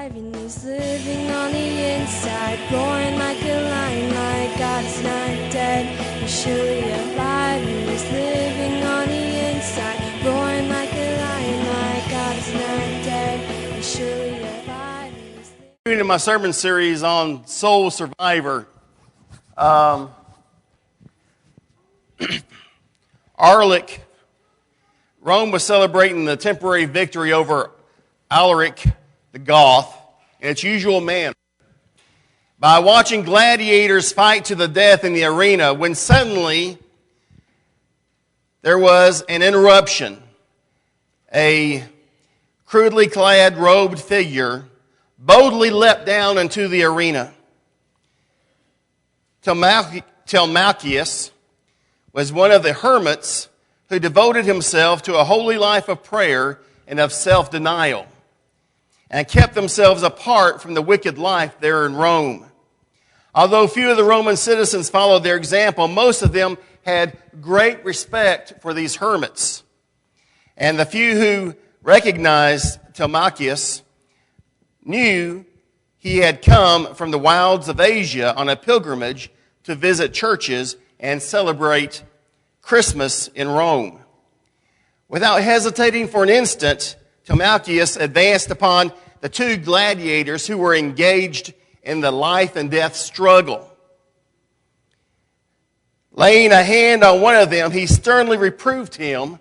And he's living on the inside, roaring like a lion, like God is not dead. He's surely alive, and he's living on the inside, roaring like a lion, like God is not dead. He's surely alive. In my sermon series on Soul Survivor, Arlic, Rome was celebrating the temporary victory over Alaric the Goth in its usual manner by watching gladiators fight to the death in the arena, when suddenly there was an interruption. A crudely clad, robed figure boldly leapt down into the arena. Telmachius was one of the hermits who devoted himself to a holy life of prayer and of self-denial, and kept themselves apart from the wicked life there in Rome. Although few of the Roman citizens followed their example, most of them had great respect for these hermits. And the few who recognized Telmachius knew he had come from the wilds of Asia on a pilgrimage to visit churches and celebrate Christmas in Rome. Without hesitating for an instant, Telmachius advanced upon the two gladiators who were engaged in the life and death struggle. Laying a hand on one of them, he sternly reproved him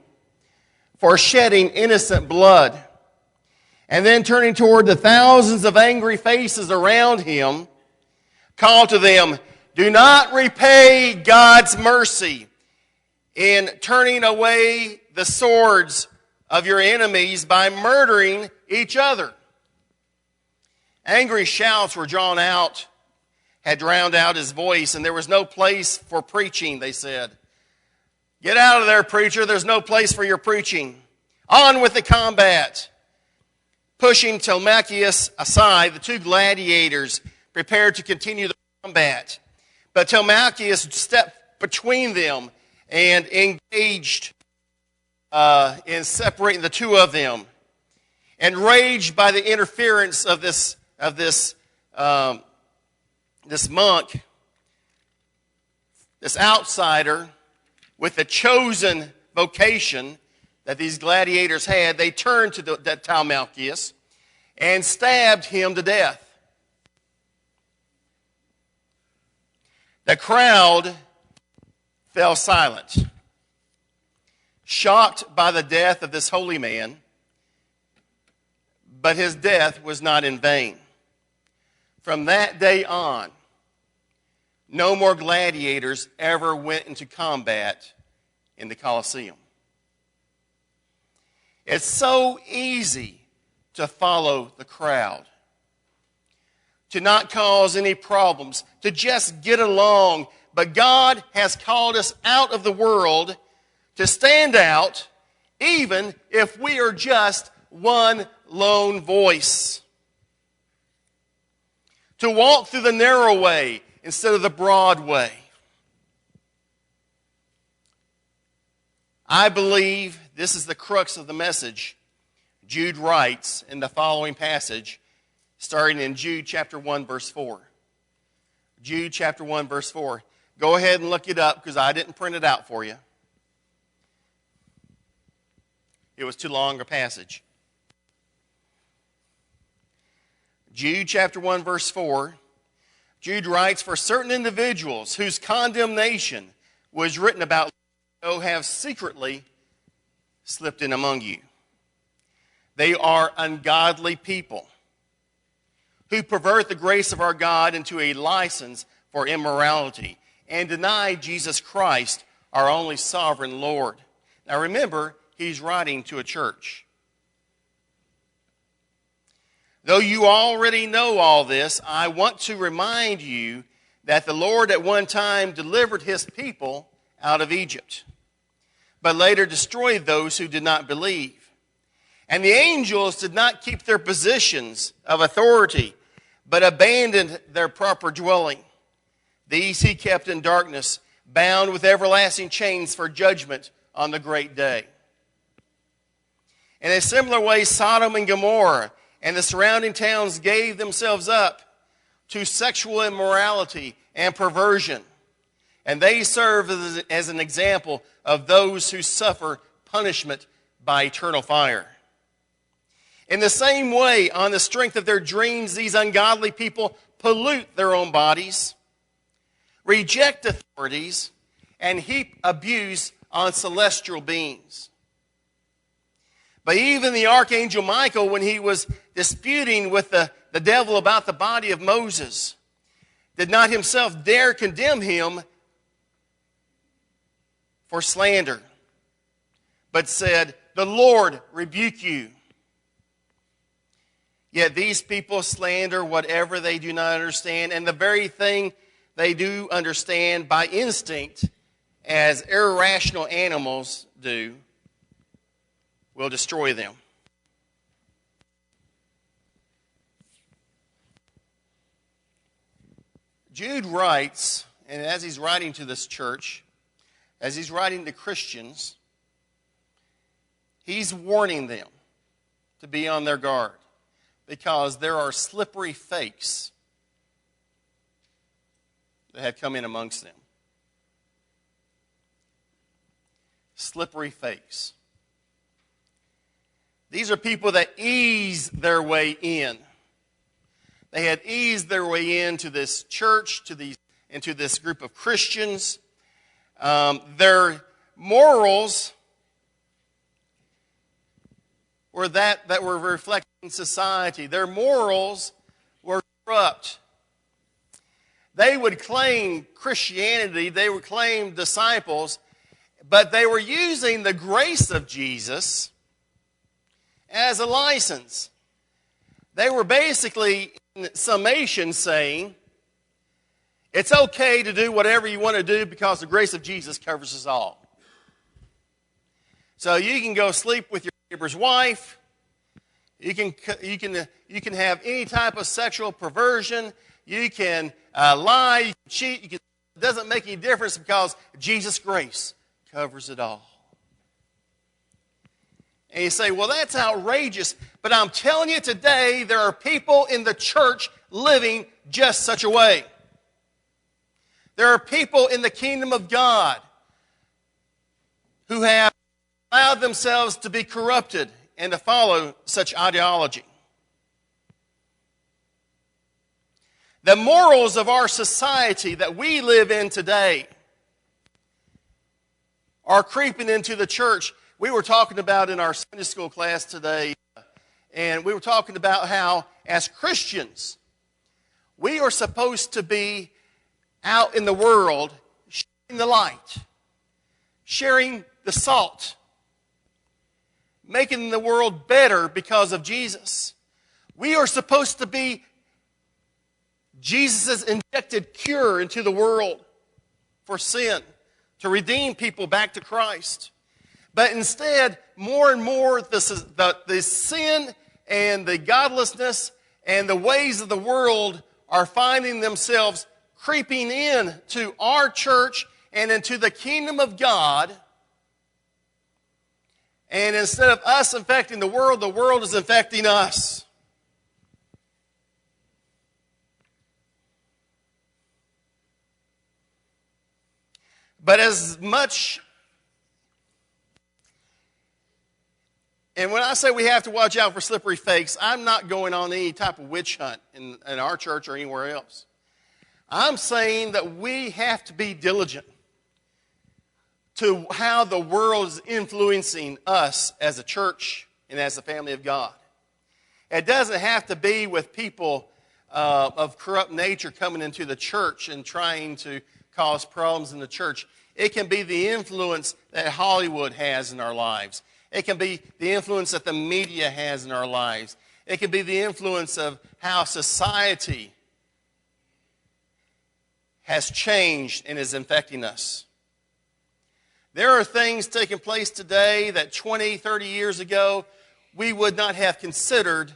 for shedding innocent blood. And then turning toward the thousands of angry faces around him, called to them, "Do not repay God's mercy in turning away the swords of your enemies by murdering each other." Angry shouts were drawn out, had drowned out his voice, and there was no place for preaching, they said. "Get out of there, preacher. There's no place for your preaching. On with the combat." Pushing Telmachius aside, the two gladiators prepared to continue the combat. But Telmachius stepped between them and engaged in separating the two of them. Enraged by the interference of this monk, this outsider with the chosen vocation that these gladiators had, they turned to Telmachius and stabbed him to death. The crowd fell silent, shocked by the death of this holy man, but his death was not in vain. From that day on, no more gladiators ever went into combat in the Colosseum. It's so easy to follow the crowd, to not cause any problems, to just get along. But God has called us out of the world to stand out, even if we are just one lone voice. To walk through the narrow way instead of the broad way. I believe this is the crux of the message Jude writes in the following passage, starting in Jude chapter 1, verse 4. Jude chapter 1, verse 4. Go ahead and look it up because I didn't print it out for you. It was too long a passage. Jude chapter 1, verse 4. Jude writes, "For certain individuals whose condemnation was written about have secretly slipped in among you. They are ungodly people who pervert the grace of our God into a license for immorality and deny Jesus Christ, our only sovereign Lord." Now remember, he's writing to a church. Though you already know all this, I want to remind you that the Lord at one time delivered his people out of Egypt, but later destroyed those who did not believe. And the angels did not keep their positions of authority, but abandoned their proper dwelling. These he kept in darkness, bound with everlasting chains for judgment on the great day. In a similar way, Sodom and Gomorrah and the surrounding towns gave themselves up to sexual immorality and perversion. And they serve as an example of those who suffer punishment by eternal fire. In the same way, on the strength of their dreams, these ungodly people pollute their own bodies, reject authorities, and heap abuse on celestial beings. But even the archangel Michael, when he was disputing with the devil about the body of Moses, did not himself dare condemn him for slander, but said, "The Lord rebuke you." Yet these people slander whatever they do not understand, and the very thing they do understand by instinct, as irrational animals do, will destroy them. Jude writes, and as he's writing to this church, as he's writing to Christians, he's warning them to be on their guard, because there are slippery fakes that have come in amongst them. Slippery fakes. These are people that ease their way in. They had eased their way into this church, into this group of Christians. Their morals were that were reflecting society. Their morals were corrupt. They would claim Christianity, they would claim disciples, but they were using the grace of Jesus as a license. They were basically, in summation, saying, it's okay to do whatever you want to do because the grace of Jesus covers us all. So you can go sleep with your neighbor's wife. You can have any type of sexual perversion. You can lie, you can cheat. It doesn't make any difference because Jesus' grace covers it all. And you say, well, that's outrageous. But I'm telling you today, there are people in the church living just such a way. There are people in the kingdom of God who have allowed themselves to be corrupted and to follow such ideology. The morals of our society that we live in today are creeping into the church. We were talking about in our Sunday school class today, and we were talking about how, as Christians, we are supposed to be out in the world sharing the light, sharing the salt, making the world better because of Jesus. We are supposed to be Jesus' injected cure into the world for sin, to redeem people back to Christ. But instead, more and more, the sin and the godlessness and the ways of the world are finding themselves creeping in to our church and into the kingdom of God. And instead of us infecting the world is infecting us. But as much, and when I say we have to watch out for slippery fakes, I'm not going on any type of witch hunt in our church or anywhere else. I'm saying that we have to be diligent to how the world is influencing us as a church and as a family of God. It doesn't have to be with people of corrupt nature coming into the church and trying to cause problems in the church. It can be the influence that Hollywood has in our lives. It can be the influence that the media has in our lives. It can be the influence of how society has changed and is infecting us. There are things taking place today that 20, 30 years ago we would not have considered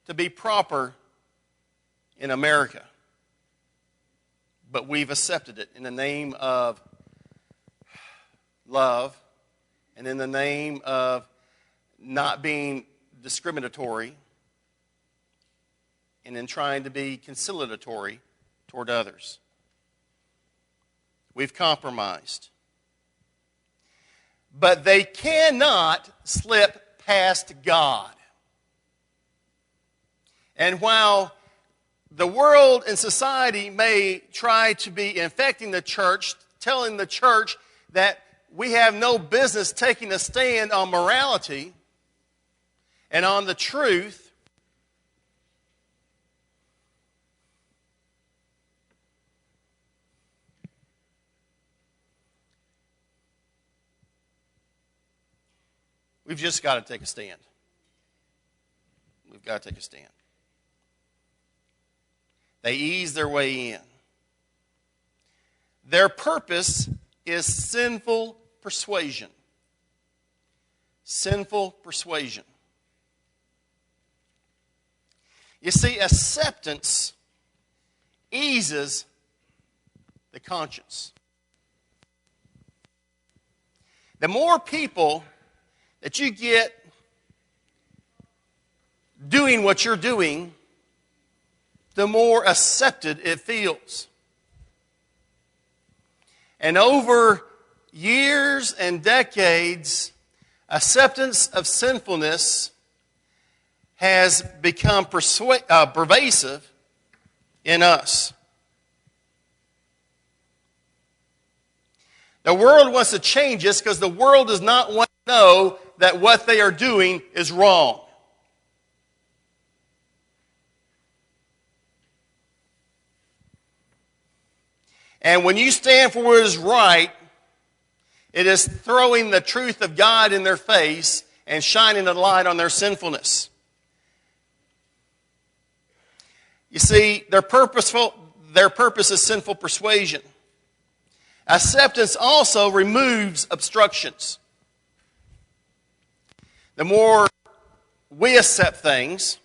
to be proper in America. But we've accepted it in the name of love and in the name of not being discriminatory and in trying to be conciliatory toward others. We've compromised. But they cannot slip past God. And while the world and society may try to be infecting the church, telling the church that we have no business taking a stand on morality and on the truth, we've just got to take a stand. We've got to take a stand. They ease their way in. Their purpose is sinful persuasion. Sinful persuasion. You see, acceptance eases the conscience. The more people that you get doing what you're doing, the more accepted it feels. And over years and decades, acceptance of sinfulness has become pervasive in us. The world wants to change us because the world does not want to know that what they are doing is wrong. And when you stand for what is right, it is throwing the truth of God in their face and shining a light on their sinfulness. You see, their purpose is sinful persuasion. Acceptance also removes obstructions. The more we accept things,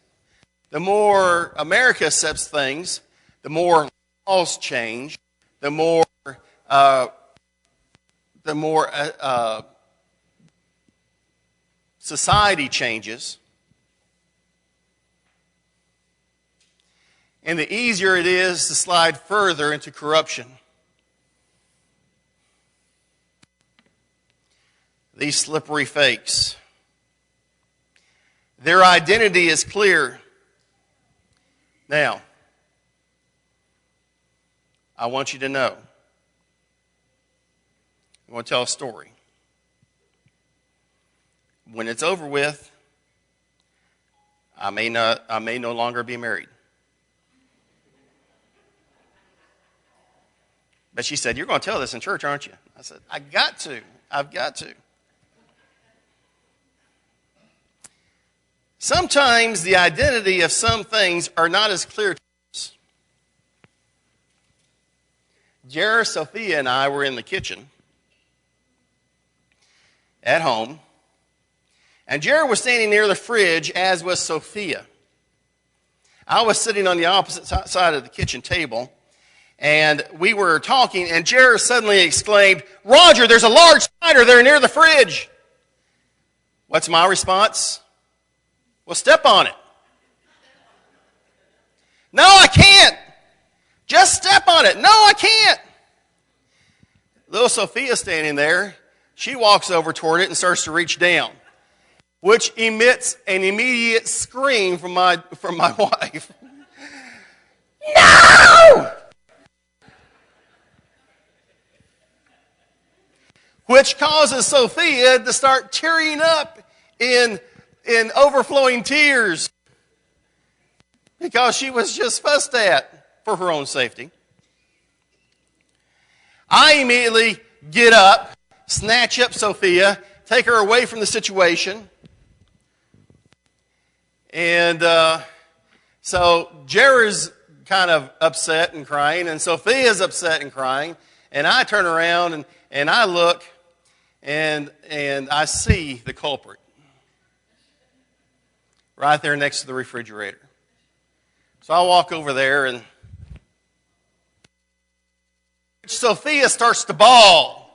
the more America accepts things, the more laws change, the more society changes, and the easier it is to slide further into corruption. These slippery fakes. Their identity is clear. Now, I want you to know. I'm going to tell a story. When it's over with, I may no longer be married. But she said, "You're going to tell this in church, aren't you?" I said, I've got to. Sometimes the identity of some things are not as clear to us. Jared, Sophia, and I were in the kitchen at home, and Jared was standing near the fridge, as was Sophia. I was sitting on the opposite side of the kitchen table, and we were talking, and Jared suddenly exclaimed, "Roger, there's a large spider there near the fridge." What's my response? "Well, step on it." "No, I can't. Just step on it." "No, I can't." Little Sophia standing there, she walks over toward it and starts to reach down, which emits an immediate scream from my wife. "No!" Which causes Sophia to start tearing up in overflowing tears because she was just fussed at for her own safety. I immediately get up, snatch up Sophia, take her away from the situation. And so Jared's kind of upset and crying, and Sophia's upset and crying. And I turn around and I look, and I see the culprit right there next to the refrigerator. So I walk over there, and Sophia starts to bawl.